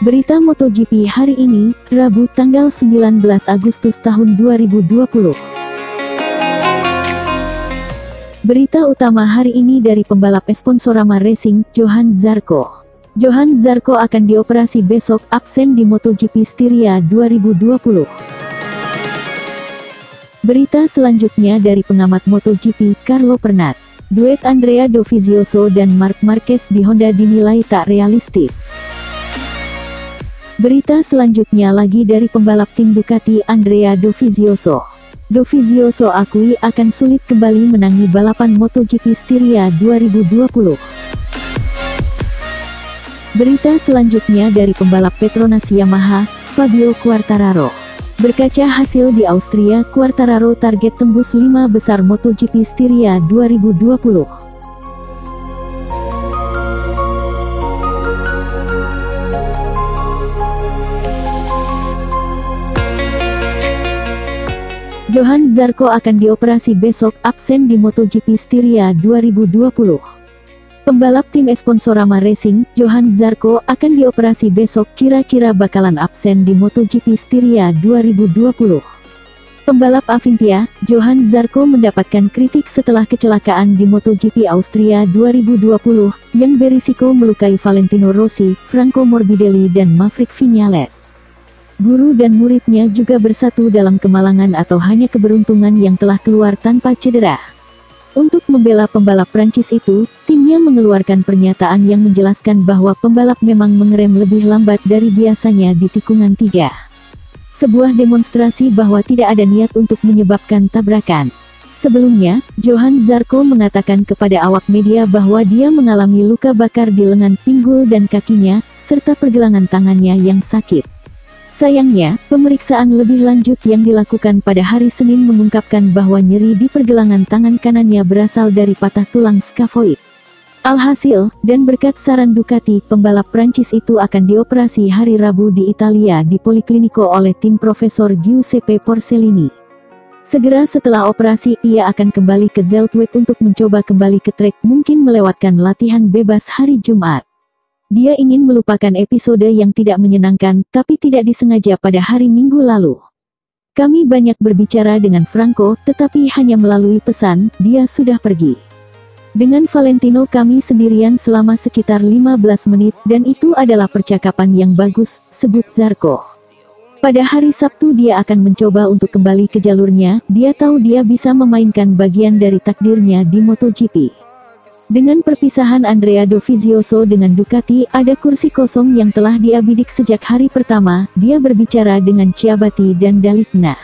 Berita MotoGP hari ini, Rabu tanggal 19 Agustus tahun 2020. Berita utama hari ini dari pembalap Sponsorama Racing, Johann Zarco. Johann Zarco akan dioperasi besok, absen di MotoGP Styria 2020. Berita selanjutnya dari pengamat MotoGP, Carlo Pernat. Duet Andrea Dovizioso dan Marc Marquez di Honda dinilai tak realistis. Berita selanjutnya lagi dari pembalap tim Ducati, Andrea Dovizioso. Dovizioso akui akan sulit kembali menangi balapan MotoGP Styria 2020. Berita selanjutnya dari pembalap Petronas Yamaha, Fabio Quartararo. Berkaca hasil di Austria, Quartararo target tembus 5 besar MotoGP Styria 2020. Johann Zarco akan dioperasi besok, absen di MotoGP Styria 2020. Pembalap tim Sponsorama Racing, Johann Zarco, akan dioperasi besok, kira-kira bakalan absen di MotoGP Styria 2020. Pembalap Avintia, Johann Zarco mendapatkan kritik setelah kecelakaan di MotoGP Austria 2020, yang berisiko melukai Valentino Rossi, Franco Morbidelli dan Maverick Viñales. Guru dan muridnya juga bersatu dalam kemalangan atau hanya keberuntungan yang telah keluar tanpa cedera. Untuk membela pembalap Prancis itu, timnya mengeluarkan pernyataan yang menjelaskan bahwa pembalap memang mengerem lebih lambat dari biasanya di tikungan 3. Sebuah demonstrasi bahwa tidak ada niat untuk menyebabkan tabrakan. Sebelumnya, Johann Zarco mengatakan kepada awak media bahwa dia mengalami luka bakar di lengan pinggul dan kakinya, serta pergelangan tangannya yang sakit. Sayangnya, pemeriksaan lebih lanjut yang dilakukan pada hari Senin mengungkapkan bahwa nyeri di pergelangan tangan kanannya berasal dari patah tulang skavoid. Alhasil, dan berkat saran Ducati, pembalap Prancis itu akan dioperasi hari Rabu di Italia di Policlinico oleh tim Profesor Giuseppe Porcellini. Segera setelah operasi, ia akan kembali ke Zandvoort untuk mencoba kembali ke trek, mungkin melewatkan latihan bebas hari Jumat. Dia ingin melupakan episode yang tidak menyenangkan, tapi tidak disengaja pada hari Minggu lalu. Kami banyak berbicara dengan Franco, tetapi hanya melalui pesan, dia sudah pergi. Dengan Valentino kami sendirian selama sekitar 15 menit, dan itu adalah percakapan yang bagus, sebut Zarco. Pada hari Sabtu dia akan mencoba untuk kembali ke jalurnya, dia tahu dia bisa memainkan bagian dari takdirnya di MotoGP. Dengan perpisahan Andrea Dovizioso dengan Ducati, ada kursi kosong yang telah dia bidik sejak hari pertama, dia berbicara dengan Ciabatti dan Dalicna.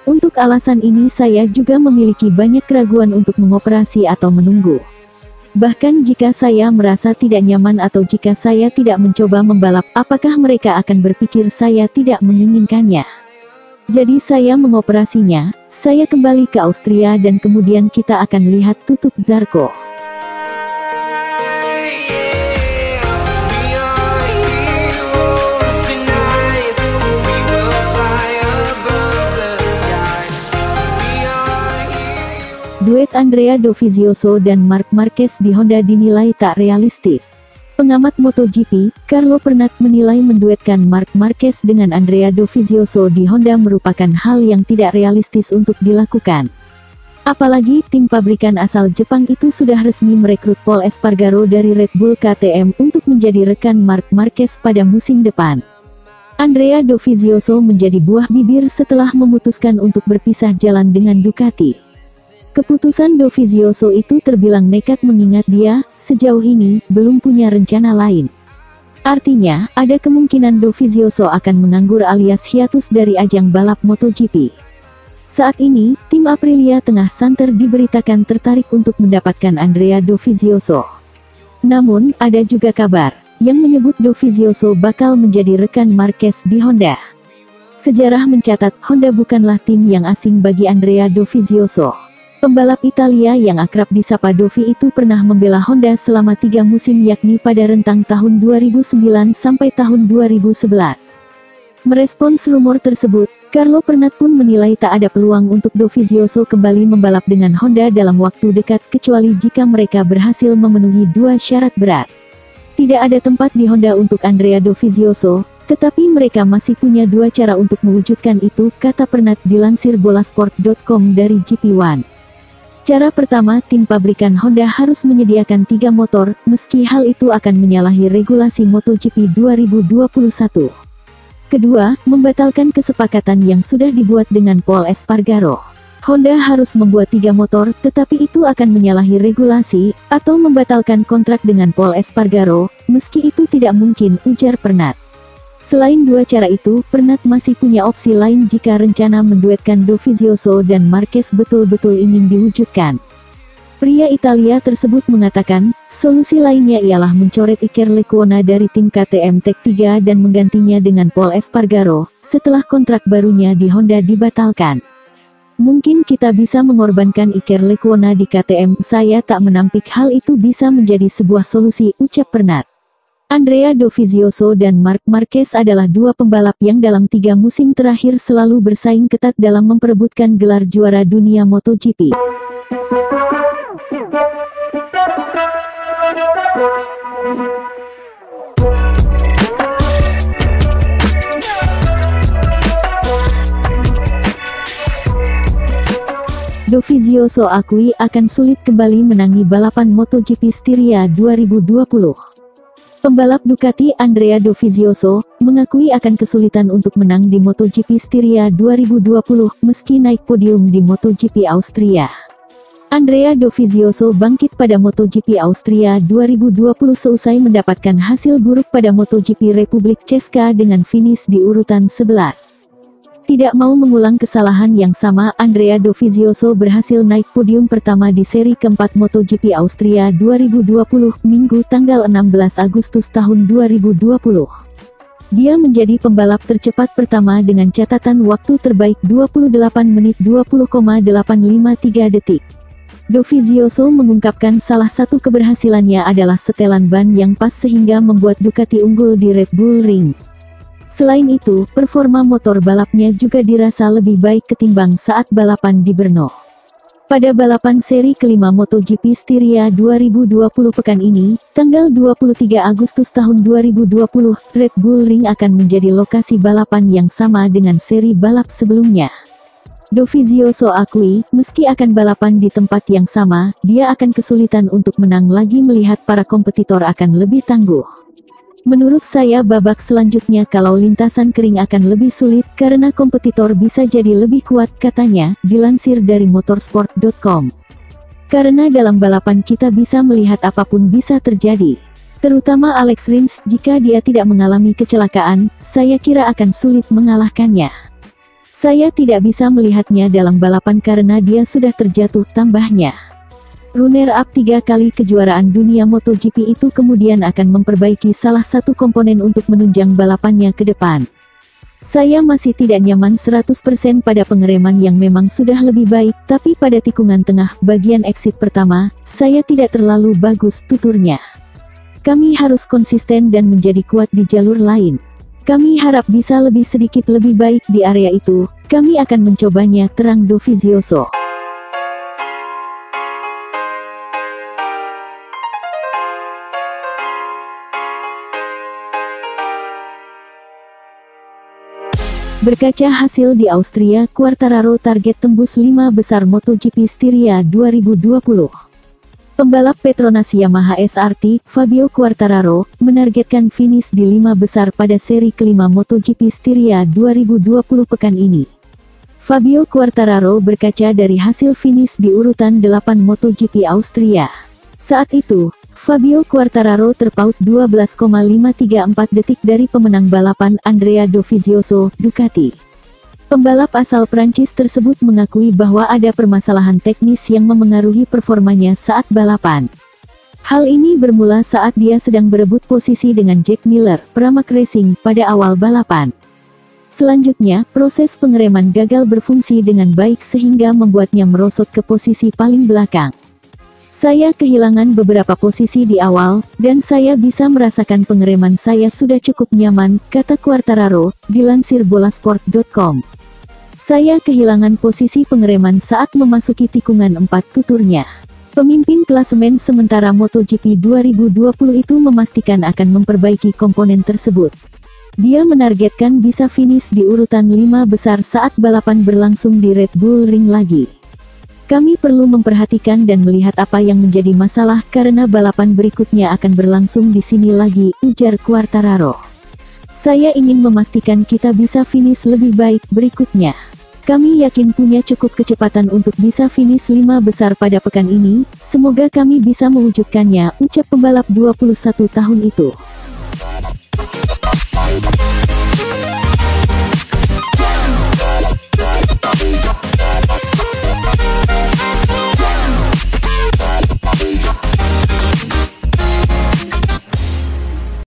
Untuk alasan ini saya juga memiliki banyak keraguan untuk mengoperasi atau menunggu. Bahkan jika saya merasa tidak nyaman atau jika saya tidak mencoba membalap, apakah mereka akan berpikir saya tidak menginginkannya? Jadi saya mengoperasinya, saya kembali ke Austria dan kemudian kita akan lihat, tutup Zarco. Duet Andrea Dovizioso dan Marc Marquez di Honda dinilai tak realistis. Pengamat MotoGP, Carlo Pernat menilai menduetkan Marc Marquez dengan Andrea Dovizioso di Honda merupakan hal yang tidak realistis untuk dilakukan. Apalagi tim pabrikan asal Jepang itu sudah resmi merekrut Pol Espargaro dari Red Bull KTM untuk menjadi rekan Marc Marquez pada musim depan. Andrea Dovizioso menjadi buah bibir setelah memutuskan untuk berpisah jalan dengan Ducati. Keputusan Dovizioso itu terbilang nekat mengingat dia, sejauh ini, belum punya rencana lain. Artinya, ada kemungkinan Dovizioso akan menganggur alias hiatus dari ajang balap MotoGP. Saat ini, tim Aprilia tengah santer diberitakan tertarik untuk mendapatkan Andrea Dovizioso. Namun, ada juga kabar yang menyebut Dovizioso bakal menjadi rekan Marquez di Honda. Sejarah mencatat, Honda bukanlah tim yang asing bagi Andrea Dovizioso. Pembalap Italia yang akrab disapa Dovi itu pernah membela Honda selama 3 musim yakni pada rentang tahun 2009 sampai tahun 2011. Merespons rumor tersebut, Carlo Pernat pun menilai tak ada peluang untuk Dovizioso kembali membalap dengan Honda dalam waktu dekat kecuali jika mereka berhasil memenuhi 2 syarat berat. Tidak ada tempat di Honda untuk Andrea Dovizioso, Tetapi mereka masih punya dua cara untuk mewujudkan itu, kata Pernat dilansir bolasport.com dari GP1. Cara pertama, tim pabrikan Honda harus menyediakan 3 motor, meski hal itu akan menyalahi regulasi MotoGP 2021. Kedua, membatalkan kesepakatan yang sudah dibuat dengan Pol Espargaro. Honda harus membuat 3 motor, tetapi itu akan menyalahi regulasi, atau membatalkan kontrak dengan Pol Espargaro, meski itu tidak mungkin, ujar Pernat. Selain dua cara itu, Pernat masih punya opsi lain jika rencana menduetkan Dovizioso dan Marquez betul-betul ingin diwujudkan. Pria Italia tersebut mengatakan, solusi lainnya ialah mencoret Iker Lecuona dari tim KTM Tech3 dan menggantinya dengan Pol Espargaro, setelah kontrak barunya di Honda dibatalkan. Mungkin kita bisa mengorbankan Iker Lecuona di KTM, saya tak menampik hal itu bisa menjadi sebuah solusi, ucap Pernat. Andrea Dovizioso dan Marc Marquez adalah dua pembalap yang dalam 3 musim terakhir selalu bersaing ketat dalam memperebutkan gelar juara dunia MotoGP. Dovizioso akui akan sulit kembali menangi balapan MotoGP Styria 2020. Pembalap Ducati Andrea Dovizioso mengakui akan kesulitan untuk menang di MotoGP Styria 2020 meski naik podium di MotoGP Austria. Andrea Dovizioso bangkit pada MotoGP Austria 2020 seusai mendapatkan hasil buruk pada MotoGP Republik Česká dengan finish di urutan 11. Tidak mau mengulang kesalahan yang sama, Andrea Dovizioso berhasil naik podium pertama di seri keempat MotoGP Austria 2020, Minggu tanggal 16 Agustus tahun 2020. Dia menjadi pembalap tercepat pertama dengan catatan waktu terbaik 28 menit 20,853 detik. Dovizioso mengungkapkan salah satu keberhasilannya adalah setelan ban yang pas sehingga membuat Ducati unggul di Red Bull Ring. Selain itu, performa motor balapnya juga dirasa lebih baik ketimbang saat balapan di Brno. Pada balapan seri kelima MotoGP Styria 2020 pekan ini, tanggal 23 Agustus tahun 2020, Red Bull Ring akan menjadi lokasi balapan yang sama dengan seri balap sebelumnya. Dovizioso akui, meski akan balapan di tempat yang sama, dia akan kesulitan untuk menang lagi melihat para kompetitor akan lebih tangguh. Menurut saya babak selanjutnya kalau lintasan kering akan lebih sulit karena kompetitor bisa jadi lebih kuat, katanya, dilansir dari motorsport.com. Karena dalam balapan kita bisa melihat apapun bisa terjadi. Terutama Alex Rins, jika dia tidak mengalami kecelakaan, saya kira akan sulit mengalahkannya. Saya tidak bisa melihatnya dalam balapan karena dia sudah terjatuh, tambahnya. Runner-up 3 kali kejuaraan dunia MotoGP itu kemudian akan memperbaiki salah satu komponen untuk menunjang balapannya ke depan. Saya masih tidak nyaman 100% pada pengereman yang memang sudah lebih baik, tapi pada tikungan tengah, bagian exit pertama, saya tidak terlalu bagus, tuturnya. Kami harus konsisten dan menjadi kuat di jalur lain. Kami harap bisa lebih sedikit lebih baik di area itu, kami akan mencobanya, terang Dovizioso. Berkaca hasil di Austria, Quartararo target tembus 5 besar MotoGP Styria 2020. Pembalap Petronas Yamaha SRT, Fabio Quartararo, menargetkan finish di 5 besar pada seri kelima MotoGP Styria 2020 pekan ini. Fabio Quartararo berkaca dari hasil finish di urutan 8 MotoGP Austria. Saat itu, Fabio Quartararo terpaut 12,534 detik dari pemenang balapan Andrea Dovizioso, Ducati. Pembalap asal Prancis tersebut mengakui bahwa ada permasalahan teknis yang memengaruhi performanya saat balapan. Hal ini bermula saat dia sedang berebut posisi dengan Jack Miller, Pramac Racing, pada awal balapan. Selanjutnya, proses pengereman gagal berfungsi dengan baik sehingga membuatnya merosot ke posisi paling belakang. Saya kehilangan beberapa posisi di awal, dan saya bisa merasakan pengereman saya sudah cukup nyaman, kata Quartararo, dilansir bolasport.com. Saya kehilangan posisi pengereman saat memasuki tikungan 4, tuturnya. Pemimpin klasemen sementara MotoGP 2020 itu memastikan akan memperbaiki komponen tersebut. Dia menargetkan bisa finish di urutan 5 besar saat balapan berlangsung di Red Bull Ring lagi. Kami perlu memperhatikan dan melihat apa yang menjadi masalah karena balapan berikutnya akan berlangsung di sini lagi, ujar Quartararo. Saya ingin memastikan kita bisa finish lebih baik berikutnya. Kami yakin punya cukup kecepatan untuk bisa finish 5 besar pada pekan ini, semoga kami bisa mewujudkannya, ucap pembalap 21 tahun itu.